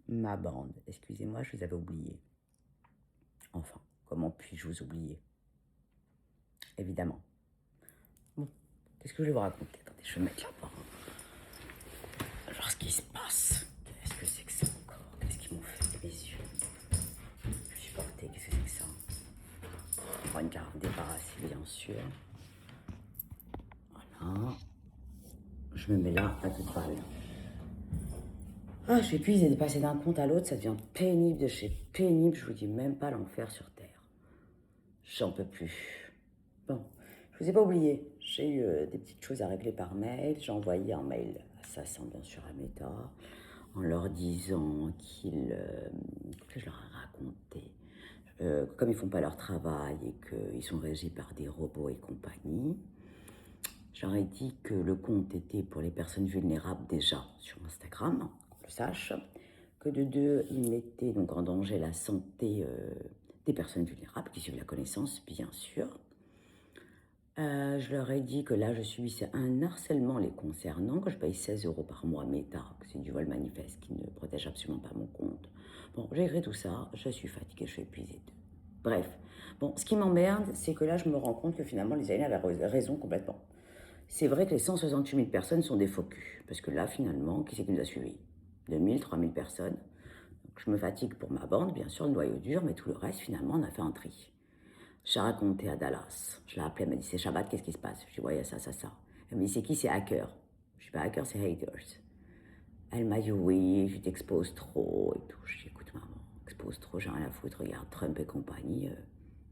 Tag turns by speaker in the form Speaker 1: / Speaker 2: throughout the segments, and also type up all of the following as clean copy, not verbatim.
Speaker 1: Ma bande, excusez-moi, je vous avais oublié. Enfin, comment puis-je vous oublier? Évidemment. Bon, qu'est-ce que je vais vous raconter? Attendez, je vais mettre là-bas. Alors, ce qui se passe. Qu'est-ce que c'est que ça encore? Qu'est-ce qu'ils m'ont fait mes yeux? Supporter, qu'est-ce que c'est que ça? On va une carte débarrassée, bien sûr. Voilà. Je me mets là à toute balle. Ah, je suis épuisée de passer d'un compte à l'autre, ça devient pénible de chez pénible, je vous dis même pas l'enfer sur Terre. J'en peux plus. Bon, je vous ai pas oublié, j'ai eu des petites choses à régler par mail, j'ai envoyé un mail à Sassan, bien sûr, à Meta, en leur disant que je leur ai raconté, comme ils font pas leur travail et qu'ils sont régis par des robots et compagnie, je leur ai dit que le compte était pour les personnes vulnérables déjà sur Instagram, qu'on le sache, que de deux, ils mettaient donc en danger la santé des personnes vulnérables qui suivent la connaissance, bien sûr. Je leur ai dit que là, je subissais un harcèlement les concernant, que je paye 16 euros par mois Meta, que c'est du vol manifeste qui ne protège absolument pas mon compte. Bon, j'ai écrit tout ça, je suis fatiguée, je suis épuisée. Bref, bon, ce qui m'emmerde, c'est que là, je me rends compte que finalement, les aliens avaient raison complètement. C'est vrai que les 168 000 personnes sont des faux culs, parce que là, finalement, qui c'est qui nous a suivis? 2 000, 3 000 personnes. Donc, je me fatigue pour ma bande, bien sûr, le noyau dur, mais tout le reste, finalement, on a fait un tri. J'ai raconté à Dallas. Je l'ai appelée, elle m'a dit, c'est Shabbat, qu'est-ce qui se passe? Je dis, ouais, il y a ça, ça, ça. Elle m'a dit, c'est qui? C'est hacker. Je dis, pas hacker, c'est haters. Elle m'a dit, oui, je t'expose trop et tout. Je dis, écoute, maman, expose trop, j'ai rien à foutre, regarde Trump et compagnie.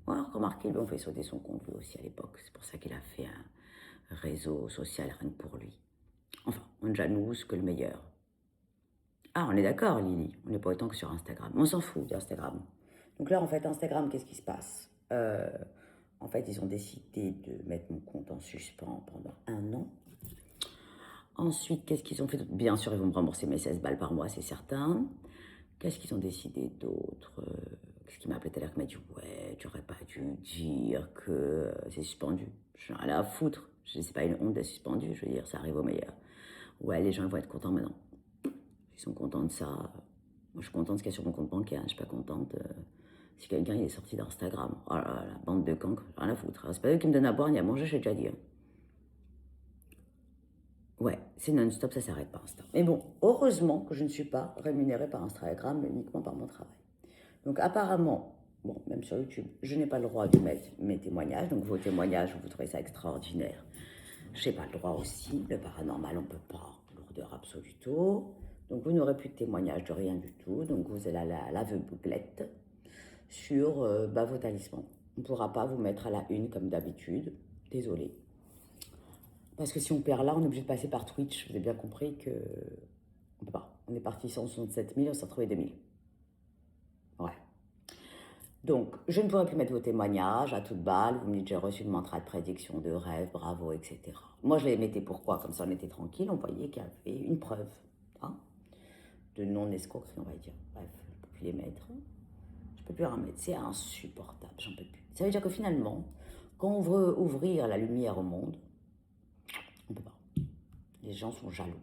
Speaker 1: Ouais, remarquez, lui, on fait sauter son compte, lui aussi, à l'époque. C'est pour ça qu'il a fait un réseau social rien que pour lui. Enfin, on jalouse que le meilleur. Ah, on est d'accord, Lily. On n'est pas autant que sur Instagram. On s'en fout d'Instagram. Donc là, en fait, Instagram, qu'est-ce qui se passe? En fait, ils ont décidé de mettre mon compte en suspens pendant 1 an. Ensuite, qu'est-ce qu'ils ont fait? Bien sûr, ils vont me rembourser mes 16 balles par mois, c'est certain. Qu'est-ce qu'ils ont décidé d'autre? Qu'est-ce qui m'a appelé tout à l'heure qui m'a dit, ouais, tu aurais pas dû dire que c'est suspendu. Je suis rien à foutre. C'est pas une honte d'être suspendu, je veux dire, ça arrive au meilleur. Ouais, les gens vont être contents maintenant. Ils sont contents de ça. Moi, je suis contente de ce qu'il y a sur mon compte bancaire. Je suis pas contente si quelqu'un il est sorti d'Instagram. Oh là là, la bande de cancres, rien à foutre. C'est pas eux qui me donnent à boire ni à manger, j'ai déjà dit. Ouais, c'est non-stop, ça s'arrête pas Insta. Mais bon, heureusement que je ne suis pas rémunérée par Instagram, mais uniquement par mon travail. Donc apparemment, bon, même sur YouTube, je n'ai pas le droit de mettre mes témoignages. Donc vos témoignages, vous trouvez ça extraordinaire. Je n'ai pas le droit aussi. Le paranormal, on ne peut pas. Lourdeur absolue. Donc vous n'aurez plus de témoignages de rien du tout. Donc vous allez à l'aveuglette sur vos talismans. On ne pourra pas vous mettre à la une comme d'habitude. Désolée. Parce que si on perd là, on est obligé de passer par Twitch. Vous avez bien compris que on peut pas. On est parti 167 000, on s'est retrouvé 2000. Ouais. Donc, je ne pourrai plus mettre vos témoignages à toute balle. Vous me dites, j'ai reçu une mantra de prédiction, de rêve, bravo, etc. Moi, je les mettais pourquoi? Comme ça, on était tranquille. On voyait qu'il y avait une preuve hein, de non-escroquerie, on va dire. Bref, je ne peux plus les mettre. Je ne peux plus rien mettre. C'est insupportable. J'en peux plus. Ça veut dire que finalement, quand on veut ouvrir la lumière au monde, on ne peut pas. Les gens sont jaloux.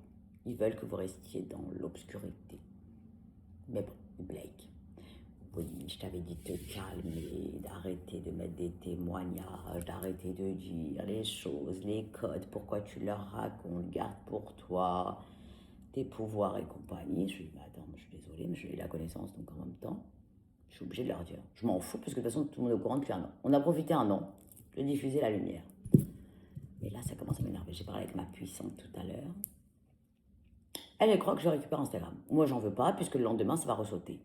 Speaker 1: Ils veulent que vous restiez dans l'obscurité. Mais bon, Blake, oui, je t'avais dit de te calmer, d'arrêter de mettre des témoignages, d'arrêter de dire les choses, les codes, pourquoi tu leur racontes, garde pour toi tes pouvoirs et compagnie. Je lui dis, mais attends, je suis désolée, mais je ai la connaissance, donc en même temps, je suis obligée de leur dire. Je m'en fous, parce que de toute façon, tout le monde est au courant depuis 1 an. On a profité 1 an de diffuser la lumière. Mais là, ça commence à m'énerver. J'ai parlé avec ma puissante tout à l'heure. Elle croit que je récupère Instagram. Moi, j'en veux pas, puisque le lendemain, ça va ressauter.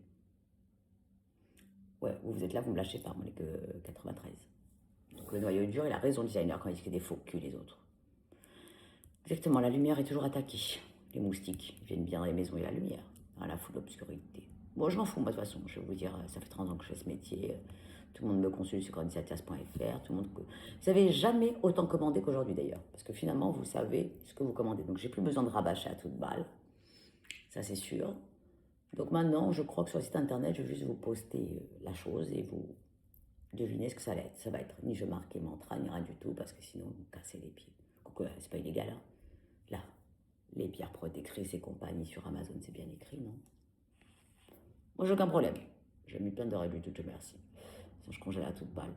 Speaker 1: Ouais, vous êtes là, vous me lâchez pas, moi, les que 93. Donc le noyau dur, il a raison, le designer, quand il dit que des faux culs, les autres. Exactement, la lumière est toujours attaquée. Les moustiques, ils viennent bien dans les maisons et la lumière, dans la foule d'obscurité. Bon, je m'en fous, moi, de toute façon, je vais vous dire, ça fait 30 ans que je fais ce métier. Tout le monde me consulte sur cordisatlas.fr, tout le monde... Vous n'avez jamais autant commandé qu'aujourd'hui, d'ailleurs. Parce que finalement, vous savez ce que vous commandez. Donc, j'ai plus besoin de rabâcher à toute balle. Ça, c'est sûr. Donc maintenant, je crois que sur le site internet, je vais juste vous poster la chose et vous devinez ce que ça va être. Ça va être ni je marquais mantra, ni rien du tout, parce que sinon, vous me cassez les pieds. Quoique, c'est pas illégal, hein. Là, les pierres protectrices et compagnie sur Amazon, c'est bien écrit, non? Moi, j'ai aucun problème. J'ai mis plein d'heures et tout, Dieu merci. Sinon, je congèle à toute balle.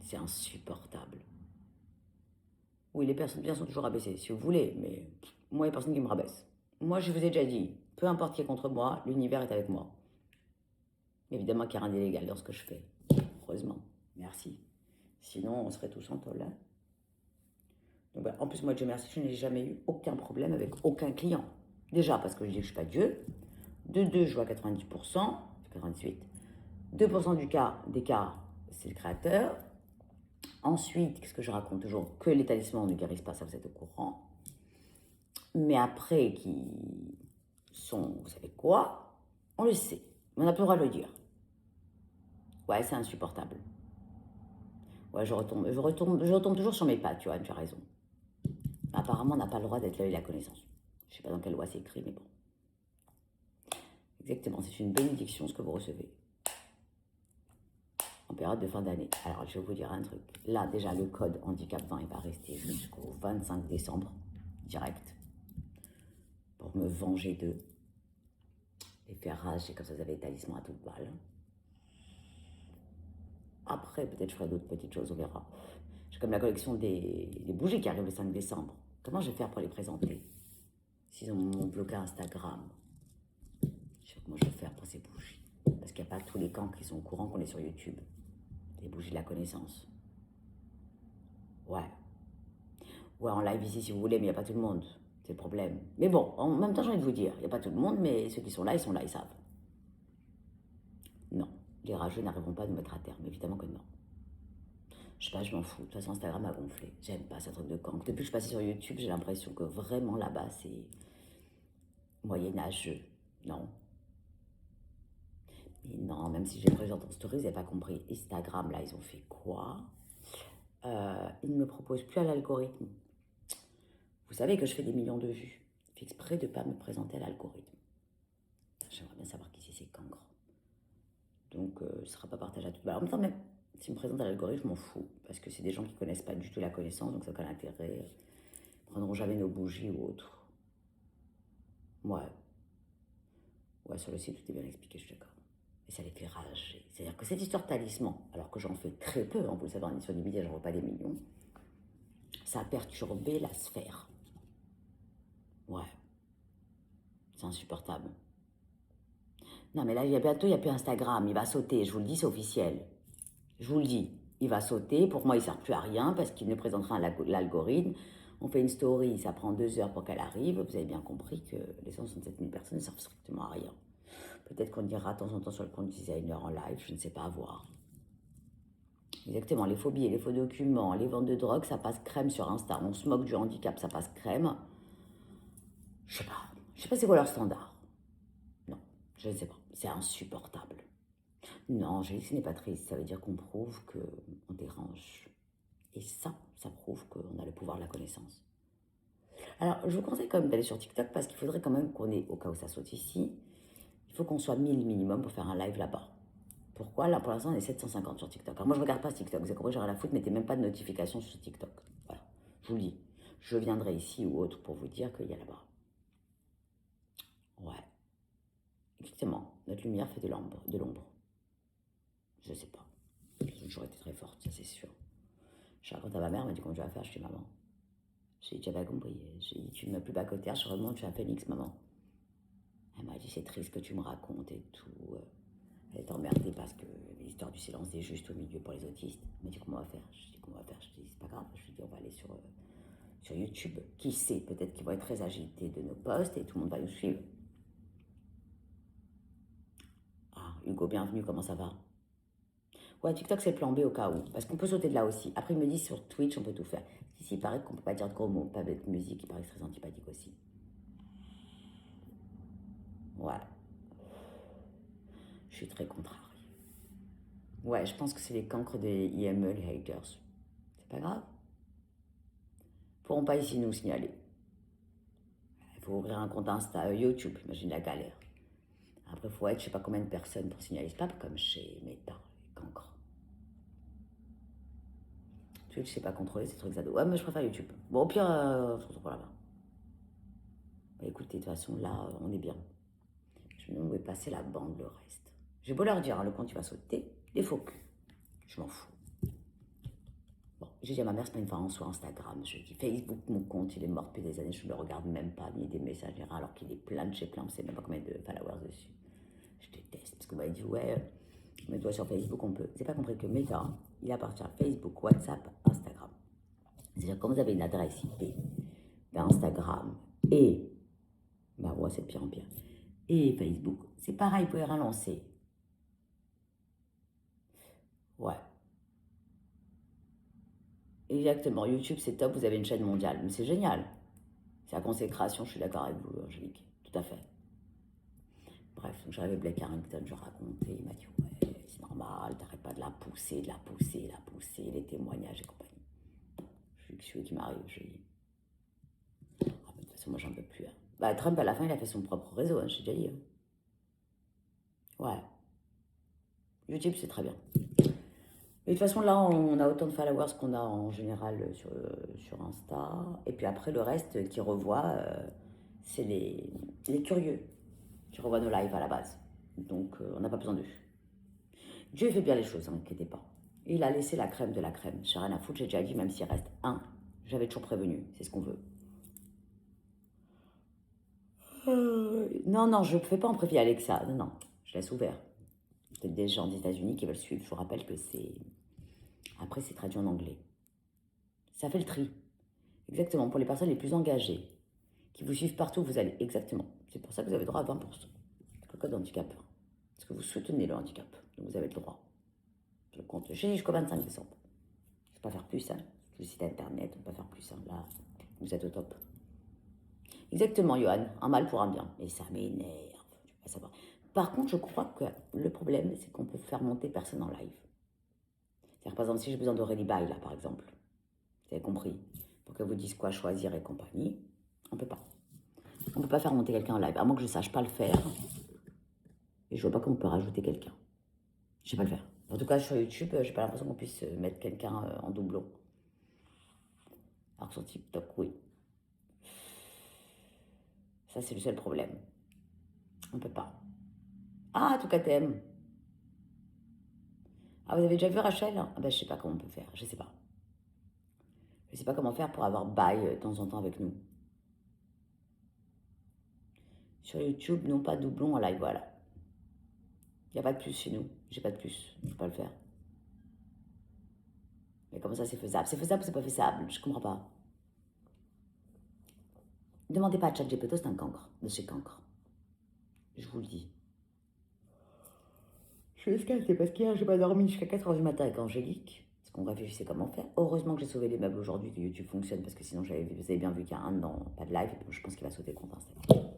Speaker 1: C'est insupportable. Oui, les personnes bien sont toujours rabaissées, si vous voulez, mais moi, il n'y a personne qui me rabaisse. Moi, je vous ai déjà dit, peu importe qui est contre moi, l'univers est avec moi. Évidemment qu'il n'y a rien d'illégal dans ce que je fais. Heureusement. Merci. Sinon, on serait tous en tôle. Hein. Donc, en plus, moi, Dieu merci, je n'ai jamais eu aucun problème avec aucun client. Déjà, parce que je dis que je ne suis pas Dieu. De deux, je joue à 90%, 98%. 2% des cas, c'est le créateur. Ensuite, qu'est-ce que je raconte toujours? Que les talismans ne guérissent pas, ça vous êtes au courant. Mais après, qui sont, vous savez quoi? On le sait. On n'a plus le droit de le dire. Ouais, c'est insupportable. Ouais, je retombe toujours sur mes pas, tu vois, tu as raison. Apparemment, on n'a pas le droit d'être l'œil et la connaissance. Je ne sais pas dans quelle loi c'est écrit, mais bon. Exactement, c'est une bénédiction ce que vous recevez. En période de fin d'année. Alors, je vais vous dire un truc. Là, déjà, le code handicap 20, il va rester jusqu'au 25 décembre, direct, pour me venger d'eux. Les faire rager, comme ça, vous avez les talismans à toute balle. Après, peut-être je ferai d'autres petites choses, on verra. J'ai comme la collection des bougies qui arrivent le 5 décembre. Comment je vais faire pour les présenter? S'ils ont bloqué Instagram, je sais pas comment je vais faire pour ces bougies. Parce qu'il n'y a pas tous les camps qui sont au courant qu'on est sur YouTube. Les bougies de la connaissance. Ouais. Ouais, en live ici si vous voulez, mais il n'y a pas tout le monde. C'est le problème. Mais bon, en même temps, j'ai envie de vous dire, il n'y a pas tout le monde, mais ceux qui sont là, ils savent. Non, les rageux n'arriveront pas à nous mettre à terme, évidemment que non. Je sais pas, je m'en fous. De toute façon, Instagram a gonflé. J'aime pas ce truc de camp. Depuis que je suis passée sur YouTube, j'ai l'impression que vraiment là-bas, c'est moyenâgeux. Non. Et non, même si j'ai présent en story, vous n'avez pas compris. Instagram, là, ils ont fait quoi? Ils ne me proposent plus à l'algorithme. Vous savez que je fais des millions de vues. Je fais exprès de ne pas me présenter à l'algorithme. J'aimerais bien savoir qui c'est ces cancres. Donc, ce ne sera pas partagé à tout. En même temps, même s'ils me présentent à l'algorithme, je m'en fous. Parce que c'est des gens qui ne connaissent pas du tout la connaissance, donc ça n'a aucun intérêt. Ils ne prendront jamais nos bougies ou autres. Ouais. Ouais, sur le site, tout est bien expliqué, je suis d'accord. Et ça les fait rager. C'est-à-dire que cette histoire de talisman, alors que j'en fais très peu, hein, vous le savez, en édition limitée, j'en vois pas des millions, ça a perturbé la sphère. Ouais. C'est insupportable. Non, mais là, bientôt, il n'y a plus Instagram. Il va sauter. Je vous le dis, c'est officiel. Je vous le dis. Il va sauter. Pour moi, il ne sert plus à rien parce qu'il ne présentera l'algorithme. On fait une story, ça prend 2 heures pour qu'elle arrive. Vous avez bien compris que les 167 000 personnes ne servent strictement à rien. Peut-être qu'on dira de temps en temps sur le compte designer en live, je ne sais pas, à voir. Exactement, les phobies et les faux documents, les ventes de drogue, ça passe crème sur Insta. On se moque du handicap, ça passe crème. Je sais pas. Je sais pas c'est quoi leur standard. Non, je ne sais pas. C'est insupportable. Non, j'ai dit que ce n'est pas triste. Ça veut dire qu'on prouve qu'on dérange. Et ça prouve qu'on a le pouvoir de la connaissance. Alors, je vous conseille quand même d'aller sur TikTok parce qu'il faudrait quand même qu'on ait, au cas où ça saute ici, il faut qu'on soit 1000 minimum pour faire un live là-bas. Pourquoi? Là, pour l'instant, on est 750 sur TikTok. Alors, moi, je ne regarde pas TikTok. Vous avez compris, j'aurais la foutre, mettez même pas de notification sur TikTok. Voilà, je vous le dis. Je viendrai ici ou autre pour vous dire qu'il y a là-bas. Ouais. Exactement. Notre lumière fait de l'ombre. Je sais pas. J'ai toujours été très forte, ça c'est sûr. Je raconte à ma mère, elle m'a dit comment tu vas faire, je dis maman. J'ai dit, tu n'as pas compris. J'ai dit, tu ne me plus bas côté terre, je remonte, tu es un phénix, maman. Elle m'a dit, c'est triste que tu me racontes et tout. Elle est emmerdée parce que l'histoire du silence des justes au milieu pour les autistes. Elle m'a dit, comment on va faire? Je dis, comment on va faire? Je dis, c'est pas grave. Je lui dis, on va aller sur YouTube. Qui sait, peut-être qu'ils vont être très agités de nos posts et tout le monde va nous suivre. Ah, Hugo, bienvenue, comment ça va? Ouais, TikTok, c'est le plan B au cas où. Parce qu'on peut sauter de là aussi. Après, il me dit sur Twitch, on peut tout faire. Ici, il paraît qu'on ne peut pas dire de gros mots, pas de musique. Il paraît que c'est très antipathique aussi. Ouais. Je suis très contrariée. Ouais, je pense que c'est les cancres des IME, les haters. C'est pas grave. Ils pourront pas ici nous signaler. Il faut ouvrir un compte Insta, YouTube, imagine la galère. Après, il faut être je sais pas combien de personnes pour signaler. C'est pas comme chez Meta, les cancres. Twitch, je sais pas contrôler ces trucs ados. Ouais, mais je préfère YouTube. Bon, au pire, on se retrouve là-bas. Bah, écoutez, de toute façon, là, on est bien. Sinon, vous pouvez passer la bande, le reste. J'ai beau leur dire, hein, le compte, il va sauter. Des faux culs. Je m'en fous. Bon, j'ai dit à ma mère, c'est pas une fois sur Instagram. Je dis, Facebook, mon compte, il est mort depuis des années. Je ne le regarde même pas, ni des messages, ni rien, alors qu'il est plein de chez plein. On ne sait même pas combien de followers dessus. Je déteste. Parce que vous m'avez dit, ouais, mets-toi sur Facebook, on peut. Vous n'avez pas compris que Meta, il appartient à Facebook, WhatsApp, Instagram. C'est-à-dire, quand vous avez une adresse IP d'Instagram et, bah ouais, c'est de pire en pire, et Facebook, c'est pareil, vous pouvez rien lancer. Ouais. Exactement. YouTube, c'est top, vous avez une chaîne mondiale. Mais c'est génial. C'est la consécration, je suis d'accord avec vous, Angélique. Tout à fait. Bref, donc j'arrive avec Blake Harrington, je racontais, il m'a dit, ouais, c'est normal, t'arrêtes pas de la pousser, les témoignages et compagnie. Je suis qui m'arrive, je dis. Ah, de toute façon, moi, j'en peux plus. Hein. Bah, Trump, à la fin, il a fait son propre réseau, hein, j'ai déjà dit. Hein. Ouais. YouTube, c'est très bien. Mais de toute façon, là, on a autant de followers qu'on a en général sur Insta. Et puis après, le reste qui revoit, c'est les curieux qui revoient nos lives à la base. Donc, on n'a pas besoin d'eux. Dieu fait bien les choses, n'inquiétez pas. Il a laissé la crème de la crème. J'ai rien à foutre, j'ai déjà dit, même s'il reste un, j'avais toujours prévenu, c'est ce qu'on veut. Non, je ne fais pas en préfet Alexa. Non, je laisse ouvert. Peut-être des gens des États-Unis qui veulent suivre. Je vous rappelle que c'est. Après, c'est traduit en anglais. Ça fait le tri. Exactement. Pour les personnes les plus engagées, qui vous suivent partout où vous allez. Exactement. C'est pour ça que vous avez droit à 20%. Le code handicap. Parce que vous soutenez le handicap. Donc vous avez le droit. Je compte. J'ai jusqu'au 25 décembre. Je ne peux pas faire plus. Hein. Le site internet, on ne peut pas faire plus. Hein. Là, vous êtes au top. Exactement, Johan. Un mal pour un bien. Et ça m'énerve. Je peux pas savoir. Par contre, je crois que le problème, c'est qu'on peut faire monter personne en live. C'est-à-dire, par exemple, si j'ai besoin d'Aurélie Bail, là, par exemple, vous avez compris, pour qu'elle vous dise quoi choisir et compagnie, on ne peut pas. On ne peut pas faire monter quelqu'un en live, à moins que je ne sache pas le faire. Et je ne vois pas comment on peut rajouter quelqu'un. Je ne sais pas le faire. En tout cas, sur YouTube, je n'ai pas l'impression qu'on puisse mettre quelqu'un en doublon. Alors que sur TikTok, oui. Ça, c'est le seul problème. On ne peut pas. Ah, en tout cas, t'aimes. Ah, vous avez déjà vu Rachel? Ah ben, je sais pas comment on peut faire, je sais pas. Je sais pas comment faire pour avoir bail de temps en temps avec nous. Sur YouTube, non pas doublon en live, voilà. Il n'y a pas de plus chez nous, j'ai pas de plus, je peux pas le faire. Mais comment ça c'est faisable? C'est faisable ou c'est pas faisable? Je comprends pas. Demandez pas à ChatGPT, c'est un cancre, de chez cancre. Je vous le dis. Je suis escalée parce qu'hier j'ai pas dormi jusqu'à 4h du matin avec Angélique. Parce qu'on réfléchissait comment faire. Heureusement que j'ai sauvé les meubles aujourd'hui, que YouTube fonctionne, parce que sinon vous avez bien vu qu'il y a un dedans, pas de live, et je pense qu'il va sauter le compte Instagram.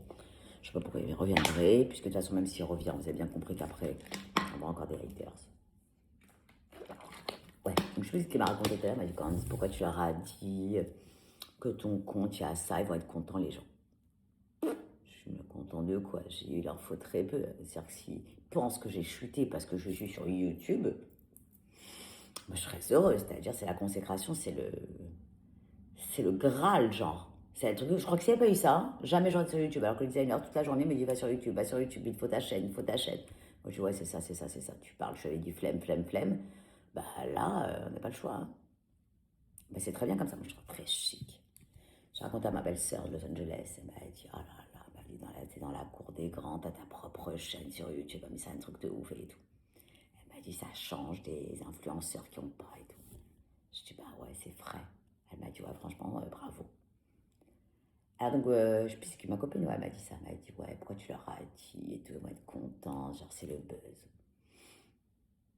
Speaker 1: Je sais pas pourquoi il reviendrait, puisque de toute façon, même s'il revient, vous avez bien compris qu'après, on aura encore des haters. Ouais, donc je sais pas ce qu'il m'a raconté tout à l'heure, il m'a dit quand même, pourquoi tu leur as dit que ton compte, il y a ça, ils vont être contents les gens. Je me content de quoi? Il leur faut très peu. C'est-à-dire que s'ils pensent que j'ai chuté parce que je suis sur YouTube, moi, je serais heureuse. C'est-à-dire, c'est la consécration, c'est le Graal, genre. C'est un truc, je crois que s'il n'y a pas eu ça, jamais j'aurais été sur YouTube. Alors que le designer, toute la journée, me dit va sur YouTube, il te faut ta chaîne, il faut ta chaîne. Moi, je dis ouais, c'est ça. Tu parles, je lui avais dit flemme. Bah là, on n'a pas le choix. Hein. Bah, c'est très bien comme ça, moi je trouve très chic. J'ai raconté à ma belle-sœur de Los Angeles, elle m'a dit oh là là, t'es dans la cour des grands, t'as ta propre chaîne sur YouTube, mais c'est un truc de ouf et tout. Elle m'a dit ça change des influenceurs qui ont pas et tout. Je dis bah ouais, c'est vrai. Elle m'a dit ouais, franchement, bravo. Alors donc, je sais que ma copine, ouais, elle m'a dit ça. Elle m'a dit, ouais, pourquoi tu leur as dit et tout, ils vont être contents, genre c'est le buzz.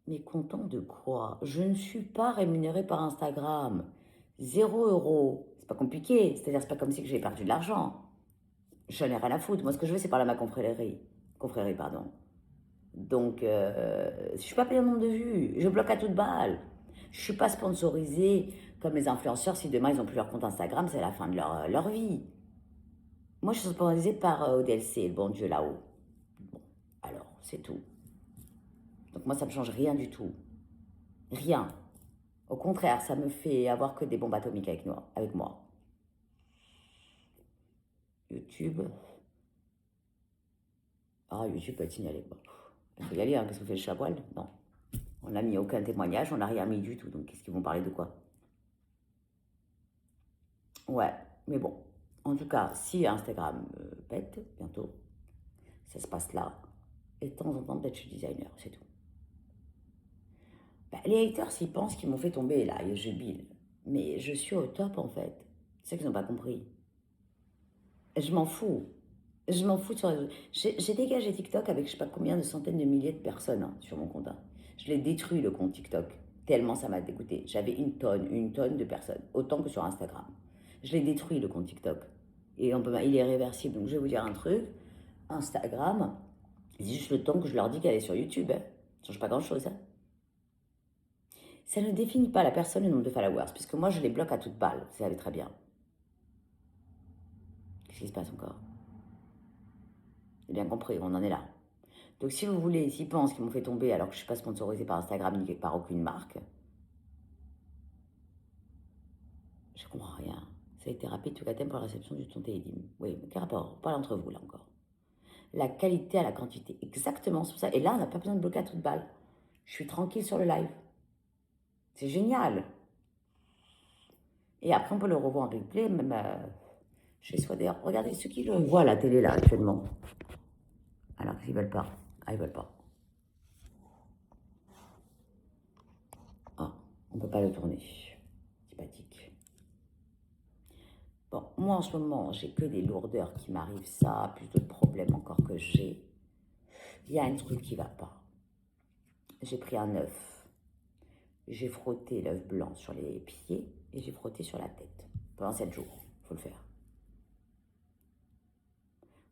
Speaker 1: Mais content de quoi? Je ne suis pas rémunérée par Instagram. 0 €. C'est pas compliqué. C'est-à-dire, c'est pas comme si j'ai perdu de l'argent. Je n'ai rien à foutre. Moi, ce que je veux, c'est parler à ma confrérie. Confrérie, pardon. Donc, je suis pas payée au nombre de vues. Je bloque à toute balle. Je suis pas sponsorisée comme les influenceurs. Si demain, ils ont plus leur compte Instagram, c'est la fin de leur vie. Moi, je suis sponsorisée par ODLC, le bon Dieu là-haut. Bon, alors, c'est tout. Donc moi, ça ne me change rien du tout. Rien. Au contraire, ça me fait avoir que des bombes atomiques avec moi. YouTube. Ah, YouTube peut être signalé. Bon, il faut y aller, hein. Qu'est-ce que fait le chat à poil? Non. On n'a mis aucun témoignage, on n'a rien mis du tout. Donc, qu'est-ce qu'ils vont parler de quoi? Ouais, mais bon. En tout cas, si Instagram pète bientôt, ça se passe là. Et de temps en temps, peut-être je suis designer, c'est tout. Bah, les haters, s'ils pensent qu'ils m'ont fait tomber, là, ils jubilent. Mais je suis au top, en fait. C'est ça qu'ils n'ont pas compris. Je m'en fous. Je m'en fous sur les réseaux. J'ai dégagé TikTok avec je sais pas combien de centaines de milliers de personnes hein, sur mon compte, hein. Je l'ai détruit le compte TikTok. Tellement ça m'a dégoûté. J'avais une tonne de personnes. Autant que sur Instagram. Je l'ai détruit le compte TikTok. Et il est réversible. Donc je vais vous dire un truc. Instagram, c'est juste le temps que je leur dis qu'elle est sur YouTube, hein. Ça change pas grand chose, hein. Ça ne définit pas la personne et le nombre de followers. Puisque moi je les bloque à toute balle. Vous savez très bien. Qu'est-ce qui se passe encore? J'ai bien compris, on en est là. Donc si vous voulez, s'ils pensent qu'ils m'ont fait tomber alors que je ne suis pas sponsorisée par Instagram ni par aucune marque, je comprends rien. Ça a été rapide tout à thème pour la réception du ton télédim. Oui, mais quel rapport? Parlez entre vous là encore. La qualité à la quantité, exactement, c'est pour ça. Et là, on n'a pas besoin de bloquer à toute balle. Je suis tranquille sur le live. C'est génial. Et après, on peut le revoir en replay, même chez soi. D'ailleurs, regardez ceux qui le voient à la télé là actuellement. Alors qu'ils veulent pas. Ah, ils veulent pas. Ah, on peut pas le tourner. Sympathique. Bon, moi en ce moment, j'ai que des lourdeurs qui m'arrivent, ça, plus de problèmes encore que j'ai. Il y a un truc qui va pas. J'ai pris un œuf, j'ai frotté l'œuf blanc sur les pieds et j'ai frotté sur la tête. Pendant 7 jours, il faut le faire.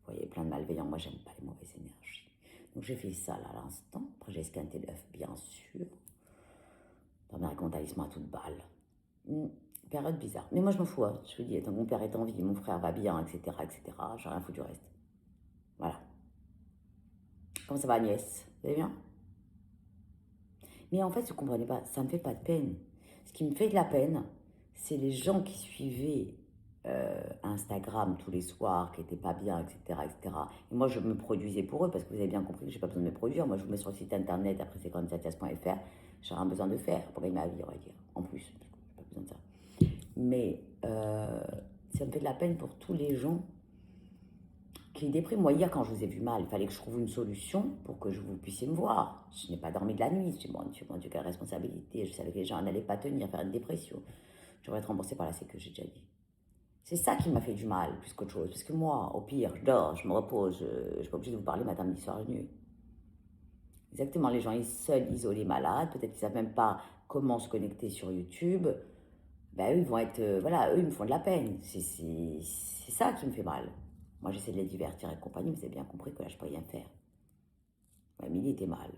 Speaker 1: Vous voyez, plein de malveillants, moi j'aime pas les mauvaises énergies. Donc j'ai fait ça là à l'instant. Après j'ai esquinté l'œuf, bien sûr. Dans mes talisman à toute balle. Période bizarre. Mais moi je m'en fous, hein. Je vous dis, tant que mon père est en vie, mon frère va bien, etc., etc., j'ai rien foutu du reste. Voilà. Comment ça va Agnès? Vous allez bien? Mais en fait, vous ne comprenez pas, ça ne me fait pas de peine. Ce qui me fait de la peine, c'est les gens qui suivaient Instagram tous les soirs, qui n'étaient pas bien, etc., etc. Et moi, je me produisais pour eux, parce que vous avez bien compris que je n'ai pas besoin de me produire. Moi, je vous mets sur le site internet, après c'est satias.fr, j'ai rien besoin de faire pour gagner ma vie, on va dire. En plus, parce que j'ai pas besoin de ça. Mais ça me fait de la peine pour tous les gens qui déprime. Moi, hier, quand je vous ai vu mal, il fallait que je trouve une solution pour que vous puissiez me voir. Je n'ai pas dormi de la nuit. Je me suis dit, mon Dieu, quelle responsabilité. Je savais que les gens n'allaient pas tenir, faire une dépression. Je devrais être remboursée par la Sécu, j'ai déjà dit. C'est ça qui m'a fait du mal, plus qu'autre chose. Parce que moi, au pire, je dors, je me repose, je ne suis pas obligée de vous parler matin, midi, soir et nuit. Exactement, les gens seuls, isolés, malades, peut-être qu'ils ne savent même pas comment se connecter sur YouTube. Ben, eux, ils vont être, voilà, eux, ils me font de la peine. C'est ça qui me fait mal. Moi, j'essaie de les divertir et compagnie, mais vous avez bien compris que là, je ne peux rien faire. Ouais, Milly était mal.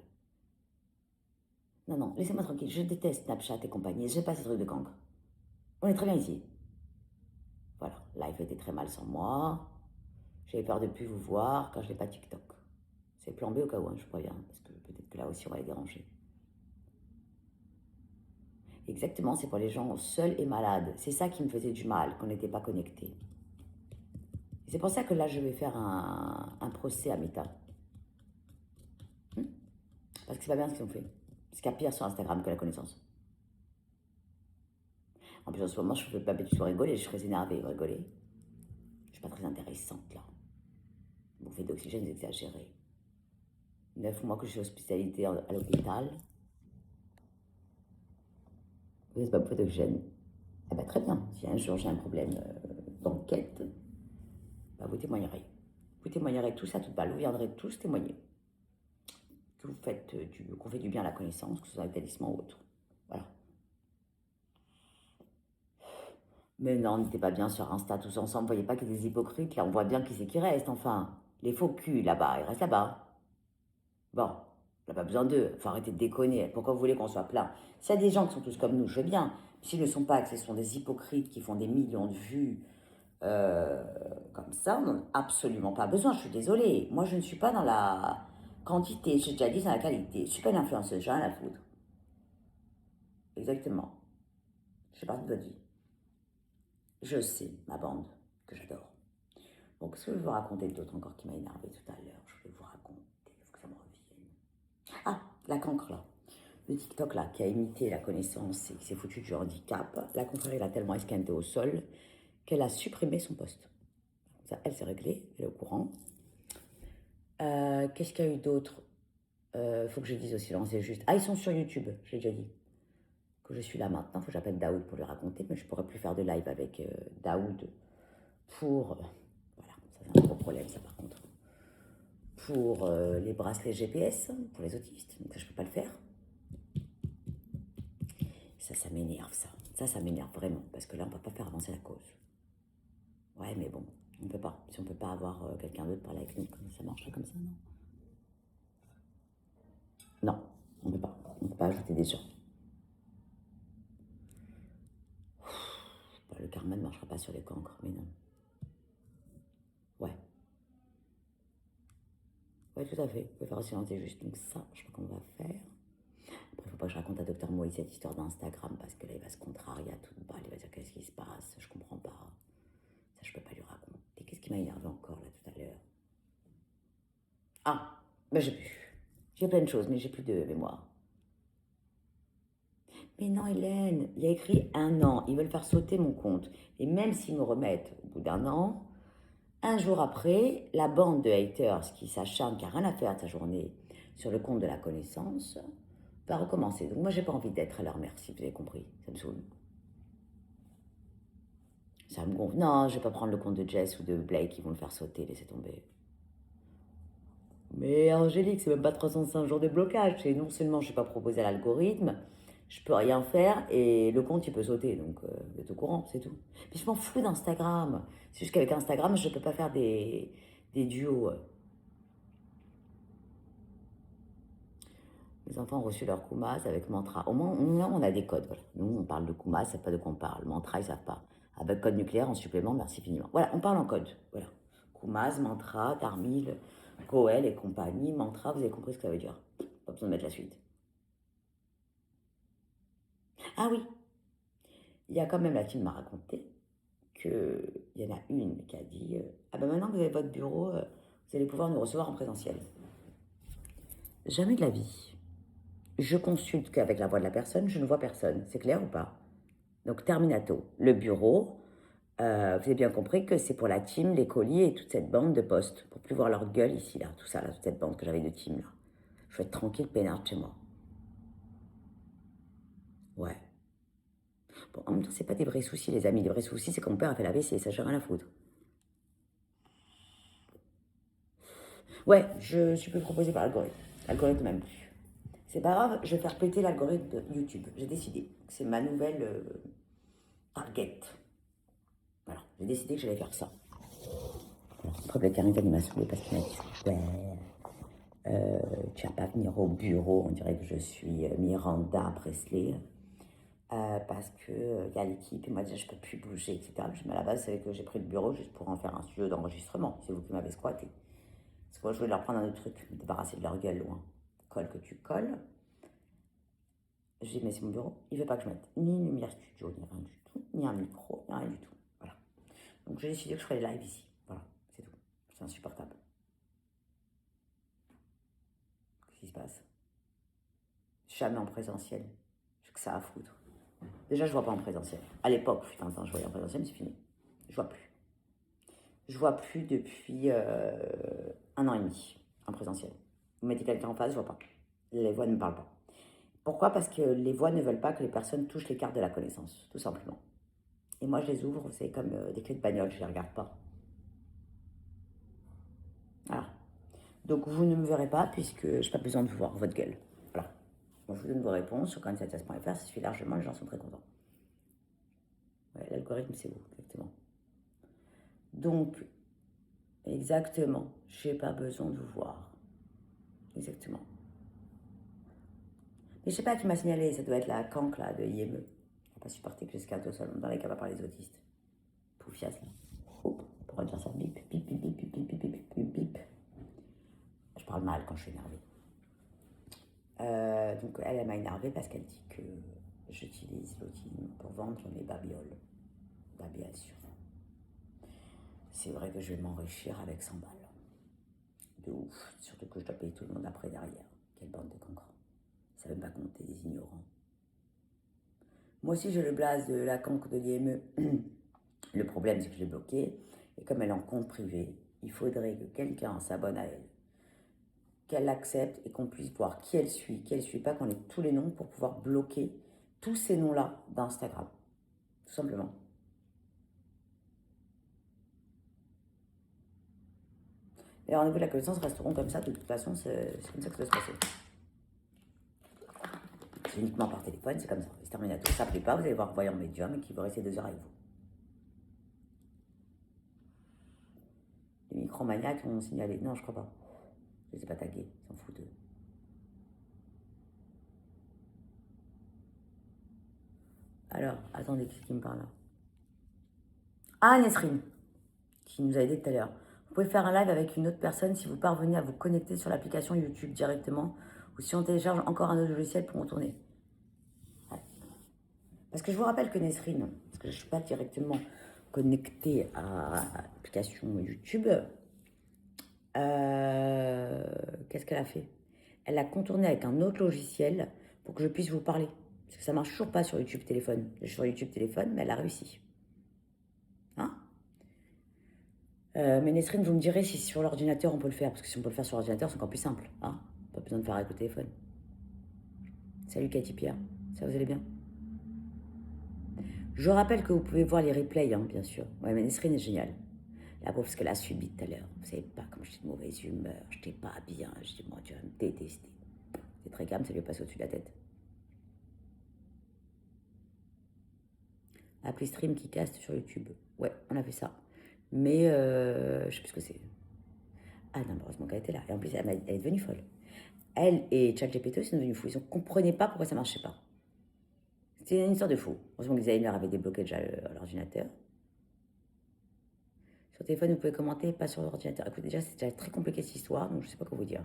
Speaker 1: Non, non, laissez-moi tranquille. Je déteste Snapchat et compagnie. J'ai pas ces trucs de cancre. On est très bien ici. Voilà, live était très mal sans moi. J'avais peur de ne plus vous voir quand je n'ai pas TikTok. C'est plan B au cas où, hein, je préviens, parce que peut-être que là aussi, on va les déranger. Exactement, c'est pour les gens seuls et malades. C'est ça qui me faisait du mal, qu'on n'était pas connectés. C'est pour ça que là, je vais faire un procès à Meta. Parce que c'est pas bien ce qu'ils ont fait. Parce qu'il y a pire sur Instagram que la connaissance. En plus, en ce moment, je ne fais pas du tout rigoler, je suis très énervée, rigoler. Je ne suis pas très intéressante, là. Bouffée d'oxygène exagérée. 9 mois que je suis hospitalisée à l'hôpital. Vous n'êtes pas bouffée d'oxygène? Eh bien, très bien. Si un jour j'ai un problème d'enquête, bah, vous témoignerez. Vous témoignerez tous à toute balle. Vous viendrez tous témoigner. Que vous faites qu'on fait du bien à la connaissance, que ce soit un établissement ou autre. Voilà. Mais non, on n'était pas bien sur Insta tous ensemble. Vous voyez pas qu'il y a des hypocrites, là. On voit bien qui c'est qui reste, enfin. Les faux culs, là-bas, ils restent là-bas. Bon, on n'a pas besoin d'eux. Faut arrêter de déconner. Pourquoi vous voulez qu'on soit plein? S'il y a des gens qui sont tous comme nous, je veux bien. S'ils ne sont pas, que ce sont des hypocrites qui font des millions de vues comme ça, on n'en a absolument pas besoin. Je suis désolée. Moi, je ne suis pas dans la quantité. J'ai déjà dit, c'est la qualité. Je ne suis pas une influenceuse, j'ai rien à foutre. Exactement. Je fais partie de votre vie. Je sais, ma bande, que j'adore. Bon, qu'est-ce que je vais vous raconter d'autre encore qui m'a énervé tout à l'heure? Je vais vous raconter. la cancre là, le TikTok là, qui a imité la connaissance et qui s'est foutu du handicap, la confrérie l'a tellement esquinté au sol qu'elle a supprimé son poste. Ça, elle s'est réglée, elle est au courant. Qu'est-ce qu'il y a eu d'autre? Faut que je dise aussi, non, c'est juste. Ah, ils sont sur YouTube, j'ai déjà dit. Que je suis là maintenant, faut que j'appelle Daoud pour lui raconter, mais je pourrais plus faire de live avec Daoud pour. Voilà, ça c'est un gros problème, ça par contre. Pour les bracelets GPS, pour les autistes, donc ça je peux pas le faire. Ça m'énerve ça. Ça m'énerve vraiment, parce que là on peut pas faire avancer la cause. Ouais, mais bon, on peut pas. Si on peut pas avoir quelqu'un d'autre parler avec nous, ça marche pas comme ça, non? Non, on peut pas. On peut pas ajouter des gens. Le karma ne marchera pas sur les cancres, mais non. Ouais. Ouais, tout à fait. Vous pouvez faire aussi c'est juste. Donc ça, je sais pas comment on va faire. Après, il faut pas que je raconte à Docteur Moïse cette histoire d'Instagram, parce que là, il va se contrarier à toute balle. Il va dire qu'est-ce qui se passe, je comprends pas. Ça, je peux pas lui raconter. Qu'est-ce qui m'a énervé encore, là, tout à l'heure? Ah, ben j'ai plus. J'ai plein de choses, mais j'ai plus de mémoire. Mais non, Hélène, il y a écrit 1 an. Ils veulent faire sauter mon compte. Et même s'ils me remettent au bout d'1 an, un jour après, la bande de haters qui s'acharne, qui n'a rien à faire de sa journée sur le compte de la connaissance, va recommencer. Donc moi, j'ai pas envie d'être à leur merci, vous avez compris. Ça me saoule. Ça me gonfle. Non, je vais pas prendre le compte de Jess ou de Blake, qui vont le faire sauter, laissez tomber. Mais Angélique, c'est même pas 305 jours de blocage. C'est non seulement je n'ai pas proposé à l'algorithme, je peux rien faire et le compte il peut sauter. Donc vous êtes au courant, c'est tout. Mais je m'en fous d'Instagram. C'est juste qu'avec Instagram, je ne peux pas faire des duos. Les enfants ont reçu leur Kumas avec mantra. Au moins, on a des codes. Voilà. Nous, on parle de Kumas, ils ne savent pas de quoi on parle. Mantra, ils ne savent pas. Avec code nucléaire en supplément, merci infiniment. Voilà, on parle en code. Voilà. Kumas, mantra, Tarmil, Koel et compagnie. Mantra, vous avez compris ce que ça veut dire. Pas besoin de mettre la suite. Ah oui, il y a quand même la team m'a raconté qu'il y en a une qui a dit ah ben maintenant que vous avez votre bureau, vous allez pouvoir nous recevoir en présentiel. Jamais de la vie. Je consulte qu'avec la voix de la personne, je ne vois personne. C'est clair ou pas? Donc terminato, le bureau, vous avez bien compris que c'est pour la team, les colis et toute cette bande de postes, pour plus voir leur gueule ici, là, tout ça, là, toute cette bande que j'avais de team, là. Je vais être tranquille, peinarde chez moi. Ouais. Bon, en même temps, c'est pas des vrais soucis, les amis. Les vrais soucis, c'est que mon père a fait la WC, ça, j'ai rien à foutre. Ouais, je suis plus proposée par l'algorithme. L'algorithme même plus. C'est pas grave, je vais faire péter l'algorithme de YouTube. J'ai décidé. C'est ma nouvelle target. Voilà, j'ai décidé que j'allais faire ça. Alors, après, le Carrington, il m'a saoulé parce qu'il m'a dit ouais, tu vas pas venir au bureau, on dirait que je suis Miranda Presley. Parce que y a l'équipe, et moi déjà je peux plus bouger, etc. Je, mais à la base, c'est que j'ai pris le bureau juste pour en faire un studio d'enregistrement. C'est vous qui m'avez squatté. Parce que moi, je voulais leur prendre un autre truc, me débarrasser de leur gueule loin. Colle que tu colles. J'ai dit, mais c'est mon bureau. Il ne veut pas que je mette ni une lumière studio, ni rien du tout, ni un micro, ni rien du tout. Voilà. Donc j'ai décidé que je ferais les lives ici. Voilà, c'est tout. C'est insupportable. Qu'est-ce qui se passe? Jamais en présentiel. J'ai que ça à foutre. Déjà, je vois pas en présentiel. À l'époque, putain, je voyais en présentiel, mais c'est fini. Je vois plus. Je vois plus depuis 1 an et demi en présentiel. Vous mettez quelqu'un en face, je vois pas. Les voix ne me parlent pas. Pourquoi? Parce que les voix ne veulent pas que les personnes touchent les cartes de la connaissance, tout simplement. Et moi, je les ouvre, c'est comme des clés de bagnole, je les regarde pas. Voilà. Donc, vous ne me verrez pas puisque je n'ai pas besoin de vous voir, votre gueule. Voilà. Moi, je vous donne vos réponses sur candidatas.fr, ça suffit largement, les gens sont très contents. Ouais, l'algorithme, c'est vous, exactement. Donc, exactement, je n'ai pas besoin de vous voir. Exactement. Mais je sais pas qui m'a signalé, ça doit être la canque là, de IME. Je ne pas supporter que jusqu'à au salon dans les cas par les autistes. Poufias là. Oh, on pourrait dire ça. Bip, bip, bip, bip, bip, bip, bip, bip, bip, bip. Je parle mal quand je suis énervée. Donc elle m'a énervée parce qu'elle dit que j'utilise l'autisme pour vendre mes babioles. Babioles sur. C'est vrai que je vais m'enrichir avec 100 balles. De ouf. Surtout que je dois payer tout le monde après derrière. Quelle bande de cancres. Ça ne veut pas compter des ignorants. Moi aussi, j'ai le blaze de la conque de l'IME. Le problème, c'est que je l'ai bloqué. Et comme elle est en compte privé, il faudrait que quelqu'un s'abonne à elle, qu'elle l'accepte et qu'on puisse voir qui elle suit pas, qu'on ait tous les noms pour pouvoir bloquer tous ces noms-là d'Instagram. Tout simplement. Les rendez-vous de la connaissance resteront comme ça. De toute façon, c'est comme ça que ça doit se passer. C'est uniquement par téléphone, c'est comme ça. C'est terminé. Ça ne plaît pas, vous allez voir voyant médium et qui va rester 2 heures avec vous. Les micromaniaques ont signalé. Non, je crois pas. Je ne les ai pas tagués, ils s'en foutent eux. Alors, attendez, qui me parle là? Ah, Nesrine, qui nous a aidé tout à l'heure. Vous pouvez faire un live avec une autre personne si vous parvenez à vous connecter sur l'application YouTube directement ou si on télécharge encore un autre logiciel pour retourner. Ouais. Parce que je vous rappelle que Nesrine, parce que je ne suis pas directement connectée à l'application YouTube, qu'est-ce qu'elle a fait? Elle a contourné avec un autre logiciel pour que je puisse vous parler. Parce que ça ne marche toujours pas sur YouTube téléphone. Je suis sur YouTube téléphone, mais elle a réussi. Hein? Mais Nesrine, vous me direz si sur l'ordinateur on peut le faire. Parce que si on peut le faire sur l'ordinateur, c'est encore plus simple. Hein? Pas besoin de faire avec le téléphone. Salut Cathy Pierre, ça vous allez bien? Je rappelle que vous pouvez voir les replays, hein, bien sûr. Ouais, mais Nesrine est géniale. La pauvre, ce qu'elle a subi tout à l'heure. Vous savez pas comme j'étais de mauvaise humeur, j'étais pas bien. Je dis, moi, tu vas me détester. C'est très calme, ça lui est passé au-dessus de la tête. Appli stream qui caste sur YouTube. Ouais, on a fait ça. Mais je sais plus ce que c'est. Ah non, heureusement qu'elle était là. Et en plus, elle est devenue folle. Elle et ChatGPT sont devenus fous. Ils ne comprenaient pas pourquoi ça ne marchait pas. C'était une histoire de fou. Heureusement que Designer avait débloqué déjà l'ordinateur. Sur le téléphone, vous pouvez commenter, pas sur l'ordinateur. Écoutez, déjà, c'est déjà très compliqué cette histoire, donc je ne sais pas quoi vous dire.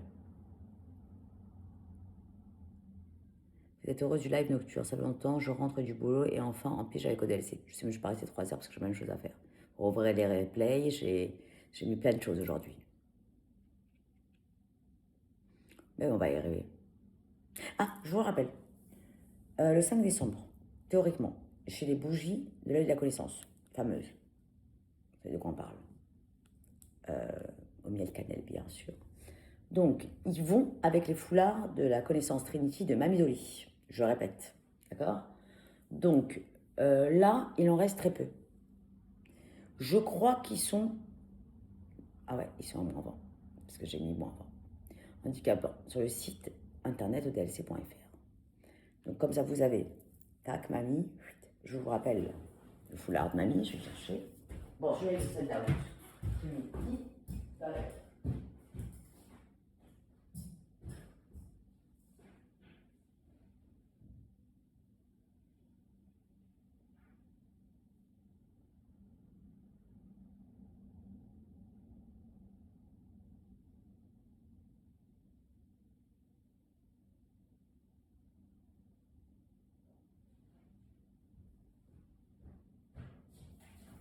Speaker 1: Vous êtes heureuse du live nocturne, ça fait longtemps, je rentre du boulot et enfin en pige avec ODLC. Je sais même je suis pas restée 3 heures parce que j'ai même chose à faire. Rouvrir les replays, j'ai mis plein de choses aujourd'hui. Mais on va y arriver. Ah, je vous rappelle, le 5 décembre, théoriquement, chez les bougies de l'œil de la connaissance, fameuse. Vous savez de quoi on parle. Au miel cannelle, bien sûr. Donc, ils vont avec les foulards de la connaissance Trinity de Mamie Dolly. Je répète, d'accord? Donc, là, il en reste très peu. Je crois qu'ils sont... Ah ouais, ils sont en moins 20, parce que j'ai mis moins 20. Handicapant, sur le site internet odlc.fr. Donc, comme ça, vous avez... Tac, Mamie. Je vous rappelle le foulard de Mamie, je vais chercher. Bon, je vais laisser celle-là. Trinity,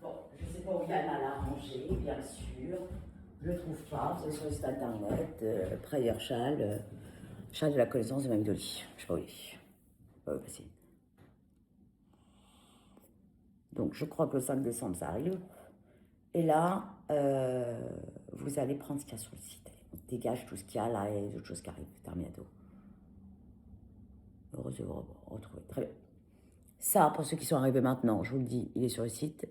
Speaker 1: bon, je ne sais pas où il y a mal à ranger, bien sûr. Je ne le trouve pas. Vous allez sur le site internet, Prayer Chal, Chal de la connaissance de Mamie Dolly. Je ne sais pas où il est. Facile. Donc, je crois que le 5 décembre, ça arrive. Et là, vous allez prendre ce qu'il y a sur le site. On dégage tout ce qu'il y a là et les autres choses qui arrivent. Terminato. Heureux de vous retrouver. Très bien. Ça, pour ceux qui sont arrivés maintenant, je vous le dis, il est sur le site.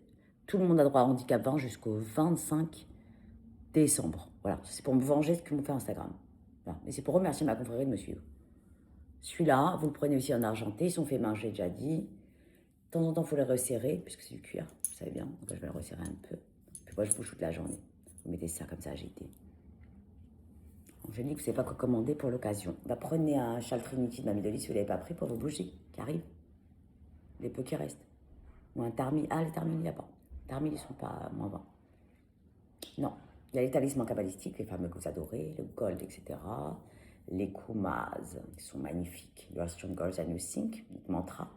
Speaker 1: Tout le monde a droit à handicap 20 jusqu'au 25 décembre. Voilà, c'est pour me venger de ce qu'ils m'ont fait Instagram. Voilà. Mais c'est pour remercier ma confrérie de me suivre. Celui-là, vous le prenez aussi en argenté. Ils sont faits main, j'ai déjà dit. De temps en temps, il faut les resserrer, puisque c'est du cuir, vous savez bien. Donc, je vais le resserrer un peu. Puis moi, je vous shoot la journée. Vous mettez ça comme ça agité. Angélique, vous ne savez pas quoi commander pour l'occasion. Bah, prenez un châle Trinity de Mamie Dolly si vous ne l'avez pas pris pour vos bougies qui arrivent. Les peu qui restent. Ou un Tarmi. Ah, les Tarmi, il n'y a pas. Les Tarmi, ils ne sont pas moins 20. Non. Il y a les talismans kabbalistiques, les fameux que vous adorez, le gold, etc. Les kumas, qui sont magnifiques. You are stronger than you think, notre mantra.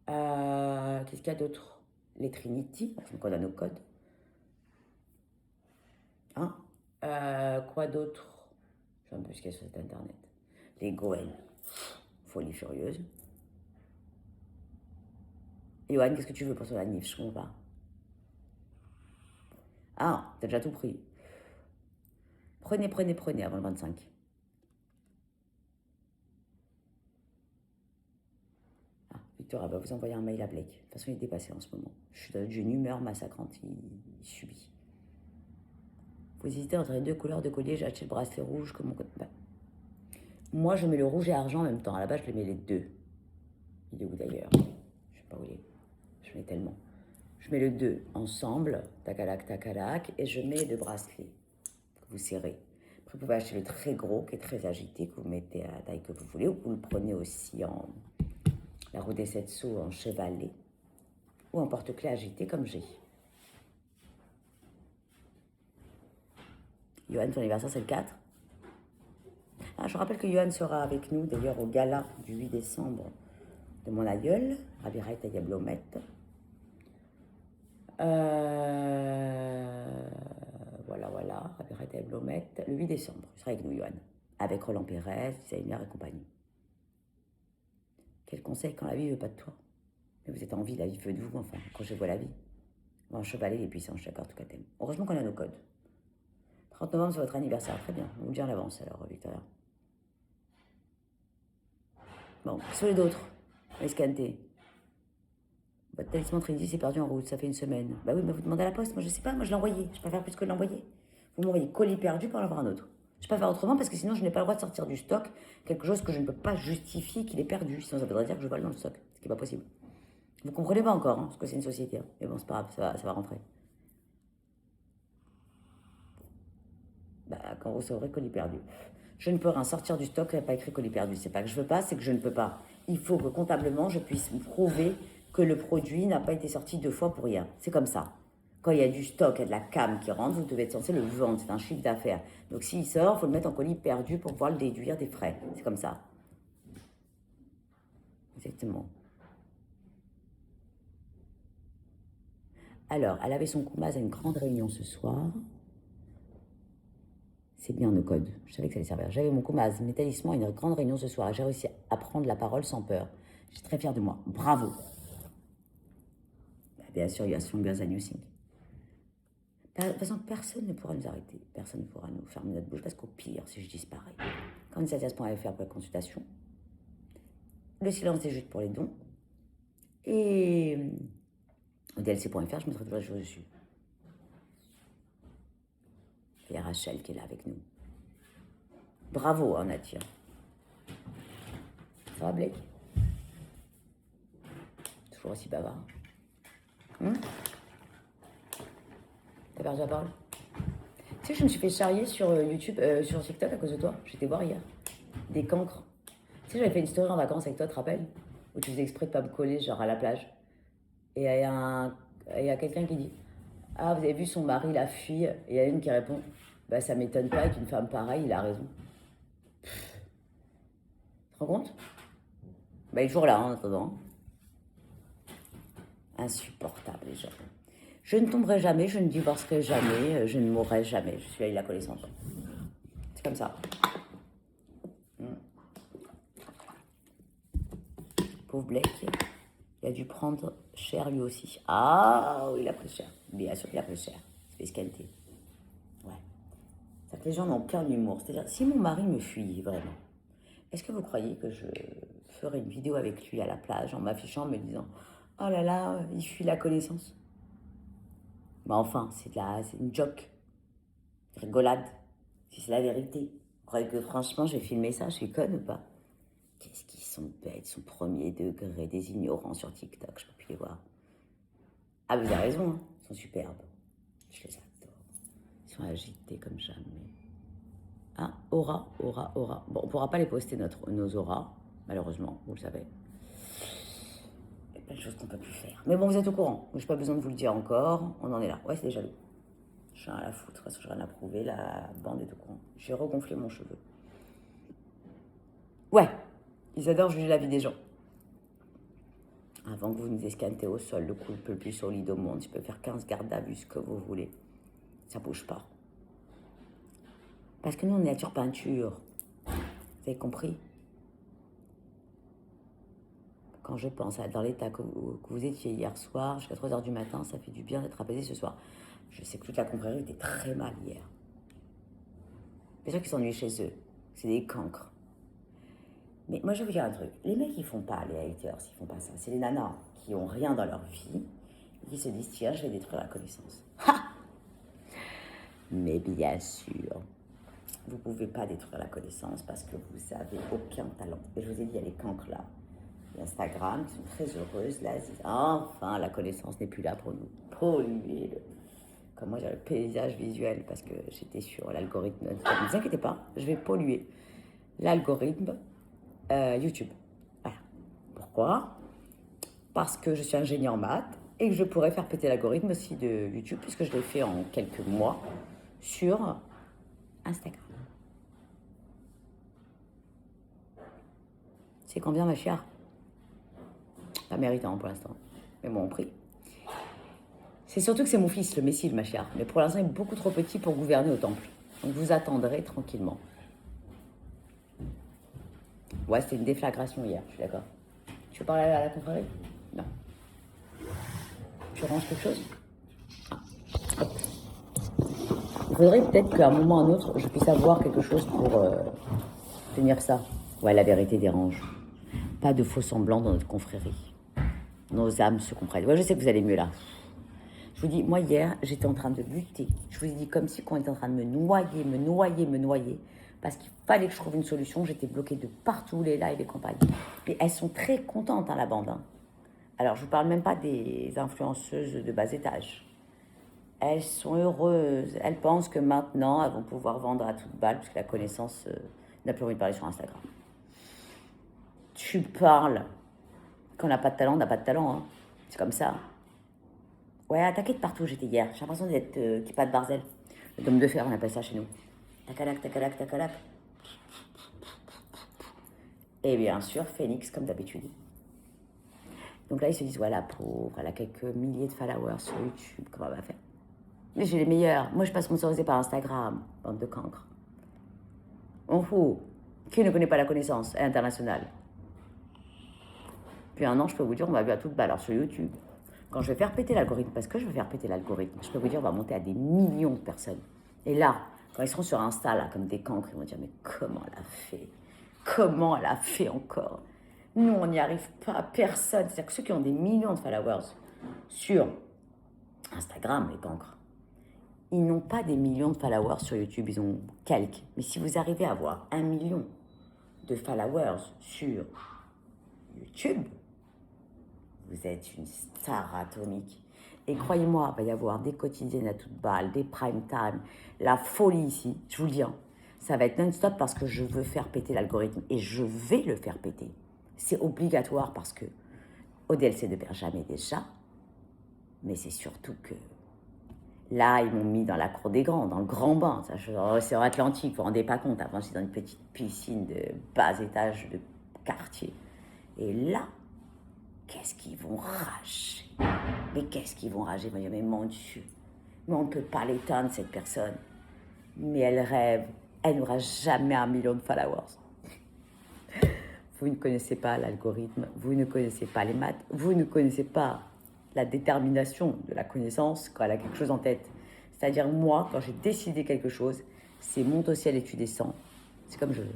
Speaker 1: Qu'est-ce qu'il y a d'autre? Les Trinity, donc on a nos codes. Hein? Quoi d'autre? Je sais un peu ce qu'il y a sur cet internet. Les Goël. Folie furieuse. Johan, qu'est-ce que tu veux pour ton anniv? Je comprends pas. Ah, t'as déjà tout pris. Prenez avant le 25. Ah, Victor, elle va vous envoyer un mail à Blake. De toute façon, il est dépassé en ce moment. J'ai une humeur massacrante, il subit. Vous hésitez entre les deux couleurs de collier, j'ai acheté le bracelet rouge comme mon code. Bah, moi, je mets le rouge et argent en même temps. À la base, je les mets les deux. Il est où d'ailleurs? Je sais pas où il est. Je mets tellement. Je mets le 2 ensemble, tacalac, et je mets le bracelet que vous serrez. Après, vous pouvez acheter le très gros qui est très agité, que vous mettez à la taille que vous voulez, ou vous le prenez aussi en la roue des 7 sceaux en chevalet, ou en porte-clés agité comme j'ai. Johan, ton anniversaire, c'est le 4. Ah, je rappelle que Johan sera avec nous, d'ailleurs, au gala du 8 décembre de mon aïeul, Rabirait Ayablomet. Voilà, Rabirait Ayablomet, le 8 décembre. Il sera avec nous, Johan, avec Roland Pérez, designer et compagnie. Quel conseil quand la vie ne veut pas de toi? Mais vous êtes en vie, la vie veut de vous, enfin, quand je vois la vie. Bon, un chevalet, les puissants, je suis d'accord, tout cas thème. Heureusement qu'on a nos codes. 30 novembre, c'est votre anniversaire, très bien. On vous le dit en avance alors, Victoria. Bon, sur les d'autres, escanté. Votre talisman Trinity s'est perdu en route, ça fait une semaine. Bah oui, mais vous demandez à la poste, moi je sais pas, moi je l'ai envoyé. Je peux pas faire plus que l'envoyer. Vous m'envoyez colis perdu pour en avoir un autre. Je peux pas faire autrement parce que sinon je n'ai pas le droit de sortir du stock quelque chose que je ne peux pas justifier qu'il est perdu. Sinon ça voudrait dire que je vole dans le stock, ce qui n'est pas possible. Vous comprenez pas encore, hein, parce que c'est une société. Hein. Mais bon, c'est pas grave, ça va rentrer. Bah, quand vous saurez colis perdu. Je ne peux rien sortir du stock, il n'y a pas écrit colis perdu. C'est pas que je veux pas, c'est que je ne peux pas. Il faut que comptablement, je puisse prouver que le produit n'a pas été sorti 2 fois pour rien. C'est comme ça. Quand il y a du stock, il y a de la cam qui rentre, vous devez être censé le vendre. C'est un chiffre d'affaires. Donc s'il sort, il faut le mettre en colis perdu pour pouvoir le déduire des frais. C'est comme ça. Exactement. Alors, elle avait son Koumaz à une grande réunion ce soir. C'est bien nos codes. Je savais que ça allait servir. J'avais mon Koumaz, mes talismans à une grande réunion ce soir. J'ai réussi à prendre la parole sans peur. Je suis très fière de moi. Bravo. Bah, bien sûr, il y a Stronger Than You Think. De toute façon, personne ne pourra nous arrêter. Personne ne pourra nous fermer notre bouche parce qu'au pire, si je disparais. Candidatas.fr pour la consultation. Le silence des jutes pour les dons. Et DLC.fr, je mettrai toujours les choses dessus. Il y a Rachel qui est là avec nous. Bravo, hein, Nadia. Ça va, Blake? Toujours aussi bavard. T'as perdu la parole? Tu sais, je me suis fait charrier sur YouTube, sur TikTok à cause de toi. J'étais voir hier. Des cancres. Tu sais, j'avais fait une story en vacances avec toi, tu te rappelles? Où tu faisais exprès de pas me coller, genre à la plage. Et il y a quelqu'un qui dit: Ah, vous avez vu son mari, la fille? Et il y a une qui répond: Bah, ça m'étonne pas qu'une femme pareille, il a raison. Tu te rends compte? Bah, il est toujours là, en attendant. Insupportable, les gens. Je ne tomberai jamais, je ne divorcerai jamais, je ne mourrai jamais. Je suis à la connaissance. C'est comme ça. Pauvre Blake, il a dû prendre cher lui aussi. Ah oui, il a pris cher. Bien sûr qu'il a pris cher. C'est escanté. Ouais. Ça fait que les gens n'ont aucun humour. C'est-à-dire, si mon mari me fuit vraiment, est-ce que vous croyez que je ferai une vidéo avec lui à la plage en m'affichant, en me disant: Oh là là, il fuit la connaissance? Bah enfin, c'est une joke. Une rigolade. Si c'est la vérité. Vous croyez que franchement, je vais filmer ça? Je suis conne ou pas? Qu'est-ce qu'ils sont bêtes, son premier degré, des ignorants sur TikTok, je peux plus les voir. Ah, vous avez raison, hein, ils sont superbes. Je les adore. Ils sont agités comme jamais. Ah, aura. Bon, on pourra pas les poster nos auras, malheureusement, vous le savez. Il y a plein de choses qu'on peut plus faire. Mais bon, vous êtes au courant. Je n'ai pas besoin de vous le dire encore. On en est là. Ouais, c'est déjà lui. Je suis rien à la foutre. De toute façon, je n'ai rien à prouver. La bande est au courant. J'ai regonflé mon cheveu. Ouais, ils adorent juger la vie des gens. Avant que vous nous escantez au sol, le couple le plus solide au monde, je peux faire 15 gardes à vue, ce que vous voulez. Ça bouge pas. Parce que nous, on est nature peinture. Vous avez compris? quand je pense à dans l'état que vous étiez hier soir, jusqu'à 3 heures du matin, ça fait du bien d'être apaisé ce soir. Je sais que toute la confrérie était très mal hier. Les gens qui s'ennuient chez eux, c'est des cancres. Mais moi, je vais vous dire un truc. Les mecs, ils font pas, les haters, ils font pas ça. C'est les nanas qui ont rien dans leur vie et qui se disent, tiens, je vais détruire la connaissance. Ha! Mais bien sûr, vous ne pouvez pas détruire la connaissance parce que vous n'avez aucun talent. Et je vous ai dit, il y a les cancres là, Instagram, qui sont très heureuses. Là, elles disent, enfin, la connaissance n'est plus là pour nous polluer comme moi, j'ai le paysage visuel parce que j'étais sur l'algorithme. Ne vous inquiétez pas, je vais polluer l'algorithme YouTube. Voilà. Pourquoi? Parce que je suis ingénieur en maths et que je pourrais faire péter l'algorithme aussi de YouTube puisque je l'ai fait en quelques mois sur Instagram. C'est combien, ma chère? Pas méritant pour l'instant, mais bon, on prie. C'est surtout que c'est mon fils, le Messie, ma chère. Mais pour l'instant, il est beaucoup trop petit pour gouverner au temple. Donc vous attendrez tranquillement. Ouais, c'était une déflagration hier, je suis d'accord. Tu veux parler à la confrérie? Non. Tu ranges quelque chose? Hop. Il faudrait peut-être qu'à un moment ou à un autre, je puisse avoir quelque chose pour tenir ça. Ouais, la vérité dérange. Pas de faux semblants dans notre confrérie. Nos âmes se comprennent. Ouais, je sais que vous allez mieux là. Je vous dis, moi hier, j'étais en train de lutter. Je vous ai dit comme si on était en train de me noyer. Parce qu'il fallait que je trouve une solution. J'étais bloquée de partout, les lives, les campagnes. Et elles sont très contentes, hein, la bande. Hein. Alors, je ne vous parle même pas des influenceuses de bas étage. Elles sont heureuses. Elles pensent que maintenant, elles vont pouvoir vendre à toute balle, puisque la connaissance n'a plus envie de parler sur Instagram. Tu parles. Quand on n'a pas de talent, on n'a pas de talent. Hein. C'est comme ça. Ouais, attaqué de partout, j'étais hier. J'ai l'impression d'être qui pas de barzel. Le dôme de fer, on appelle ça chez nous. Tacalac, tacalac, tacalac. Et bien sûr, Phoenix, comme d'habitude. Donc là, ils se disent, voilà, pauvre, elle a quelques milliers de followers sur YouTube, comment elle va faire? Mais j'ai les meilleurs. Moi, je ne suis pas sponsorisée par Instagram, bande de cancres. On fout. Qui ne connaît pas la connaissance? Elle est internationale. Puis un an, je peux vous dire, on m'a vu à toute balle. Alors sur YouTube, quand je vais faire péter l'algorithme, parce que je vais faire péter l'algorithme, je peux vous dire, on va monter à des millions de personnes. Et là, quand ils seront sur Insta, là, comme des cancres, ils vont dire, mais comment elle a fait? Comment elle a fait encore? Nous, on n'y arrive pas, personne. C'est-à-dire que ceux qui ont des millions de followers sur Instagram, les cancres, ils n'ont pas des millions de followers sur YouTube, ils ont quelques. Mais si vous arrivez à avoir 1 million de followers sur YouTube, vous êtes une star atomique. Et croyez-moi, il va y avoir des quotidiennes à toute balle, des prime time, la folie ici, je vous le dis. Hein. Ça va être non-stop parce que je veux faire péter l'algorithme et je vais le faire péter. C'est obligatoire parce que ODLC ne perd jamais déjà, mais c'est surtout que là, ils m'ont mis dans la cour des grands, dans le grand bain. C'est en Atlantique, vous vous rendez pas compte. Avant, j'étais dans une petite piscine de bas étage de quartier. Et là, qu'est-ce qu'ils vont rager? Mais qu'est-ce qu'ils vont rager? Mais mon Dieu, mais on ne peut pas l'éteindre, cette personne. Mais elle rêve, elle n'aura jamais 1 million de followers. Vous ne connaissez pas l'algorithme, vous ne connaissez pas les maths, vous ne connaissez pas la détermination de la connaissance quand elle a quelque chose en tête. C'est-à-dire moi, quand j'ai décidé quelque chose, c'est monte au ciel et tu descends. C'est comme je veux.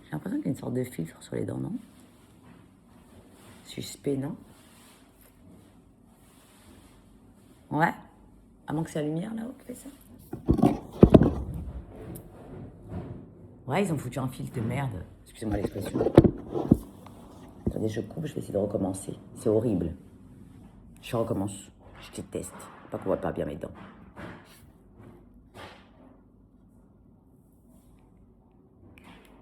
Speaker 1: J'ai l'impression qu'il y a une sorte de filtre sur les dents, non? Suspect, non? Ouais? À moins que c'est la lumière là-haut qui fait ça. Ouais, ils ont foutu un filtre de merde. Excusez-moi l'expression. Attendez, je coupe, je vais essayer de recommencer. C'est horrible. Je recommence. Je déteste. Pas qu'on voit pas bien mes dents.